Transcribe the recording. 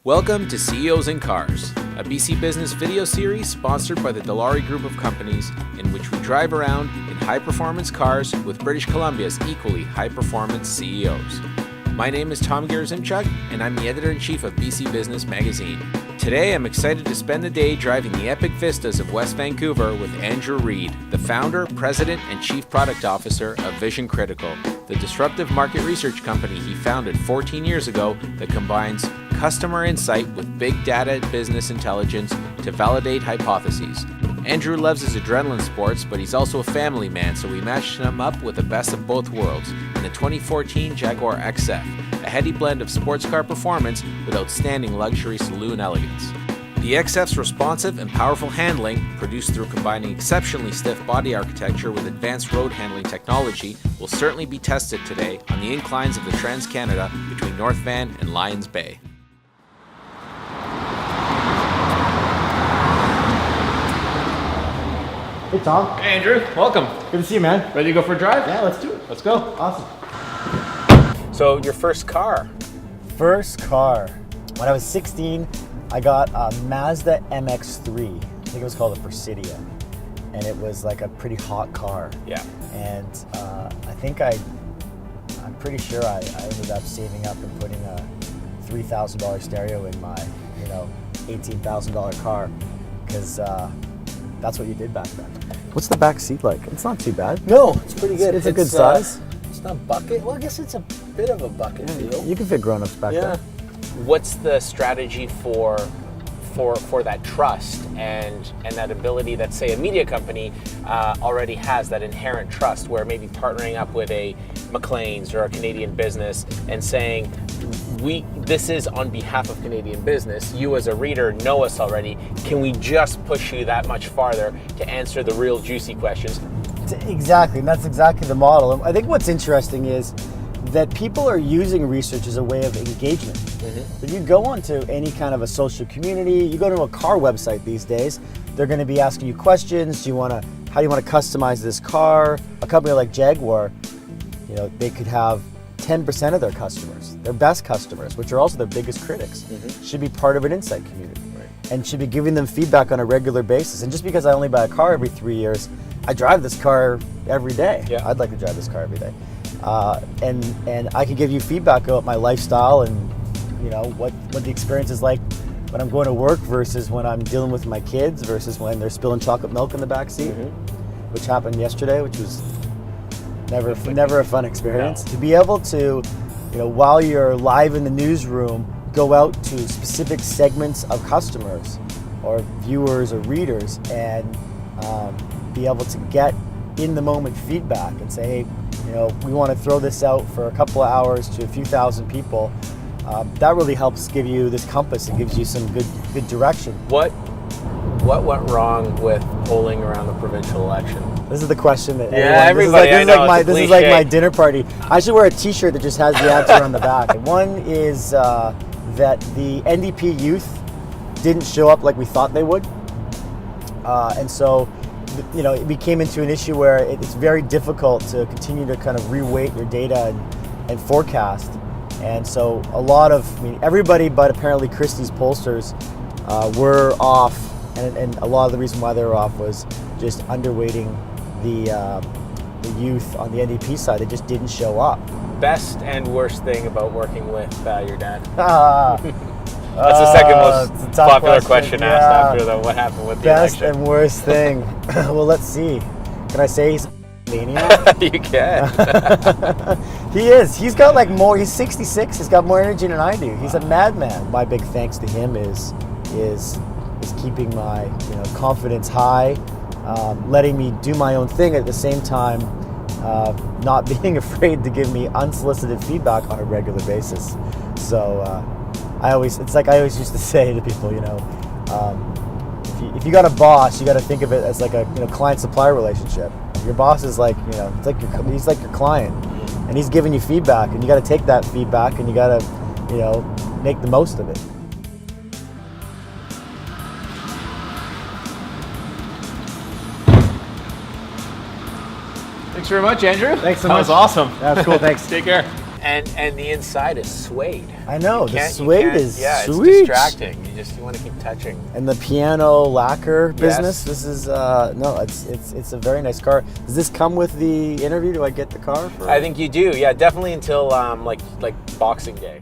Welcome to CEOs in Cars, a BC Business video series sponsored by the Dilawri Group of Companies, in which we drive around in high-performance cars with British Columbia's equally high-performance CEOs. My name is Tom Gierasimczuk, and I'm the editor-in-chief of BC Business magazine. Today, I'm excited to spend the day driving the epic vistas of West Vancouver with Andrew Reid, the founder, president, and chief product officer of Vision Critical, the disruptive market research company he founded 14 years ago that combines customer insight with big data business intelligence to validate hypotheses. Andrew loves his adrenaline sports, but he's also a family man, so we matched him up with the best of both worlds in the 2014 Jaguar XF, a heady blend of sports car performance with outstanding luxury saloon elegance. The XF's responsive and powerful handling, produced through combining exceptionally stiff body architecture with advanced road handling technology, will certainly be tested today on the inclines of the Trans-Canada between North Van and Lions Bay. Hey Tom. Hey Andrew, welcome. Good to see you, man. Ready to go for a drive? Yeah, let's do it. Let's go. Awesome. So your first car? First car. When I was 16, I got a Mazda MX-3. I think it was called a Presidia. And it was like a pretty hot car. Yeah. And I'm pretty sure I ended up saving up and putting a $3,000 stereo in my, $18,000 car. Because that's what you did back then. What's the back seat like? It's not too bad. No, it's pretty good. It's a good size. It's not bucket. Well, I guess it's a bit of a bucket deal. You can fit grown-ups back there. What's the strategy for that trust and that ability that, say, a media company already has, that inherent trust, where maybe partnering up with a McLean's or a Canadian business and saying, this is on behalf of Canadian business, you as a reader know us already, can we just push you that much farther to answer the real juicy questions? Exactly, and that's exactly the model. And I think what's interesting is that people are using research as a way of engagement. Mm-hmm. If you go onto any kind of a social community, you go to a car website these days, they're going to be asking you questions. How do you want to customize this car? A company like Jaguar, they could have 10% of their customers, their best customers, which are also their biggest critics, should be part of an insight community, and should be giving them feedback on a regular basis. And just because I only buy a car every 3 years, I drive this car every day. Yeah. I'd like to drive this car every day. And I can give you feedback about my lifestyle and what the experience is like when I'm going to work versus when I'm dealing with my kids versus when they're spilling chocolate milk in the back seat, which happened yesterday, which was never a fun experience. No. To be able to, while you're live in the newsroom, go out to specific segments of customers or viewers or readers and be able to get in the moment feedback and say, hey, we want to throw this out for a couple of hours to a few thousand people. That really helps give you this compass and gives you some good direction. What went wrong with polling around the provincial election? This is the question that everybody. This is like my dinner party. I should wear a T-shirt that just has the answer on the back. And one is that the NDP youth didn't show up like we thought they would, and so it became into an issue where it's very difficult to continue to kind of reweight your data and forecast. And so everybody but apparently Christie's pollsters were off, and a lot of the reason why they were off was just underweighting the youth on the NDP side. They just didn't show up. Best and worst thing about working with your dad? That's the second most popular question asked after what happened with the election. Best and worst thing. Well, let's see. Can I say he's a maniac? You can. He is. He's got more. He's 66. He's got more energy than I do. He's a madman. My big thanks to him is keeping my confidence high, letting me do my own thing at the same time, not being afraid to give me unsolicited feedback on a regular basis. So I always used to say to people, if you got a boss, you got to think of it as like a client-supplier relationship. Your boss is he's like your client, and he's giving you feedback, and you got to take that feedback, and you got to make the most of it. Thanks very much, Andrew. Thanks so much. That was awesome. That was cool. Thanks. Take care. And the inside is suede. I know, You the can't- you suede can't- is yeah, sweet. it's distracting. You want to keep touching. And the piano lacquer business. Yes. This is no, it's a very nice car. Does this come with the interview? Do I get the car? I think you do. Yeah, definitely until like Boxing Day.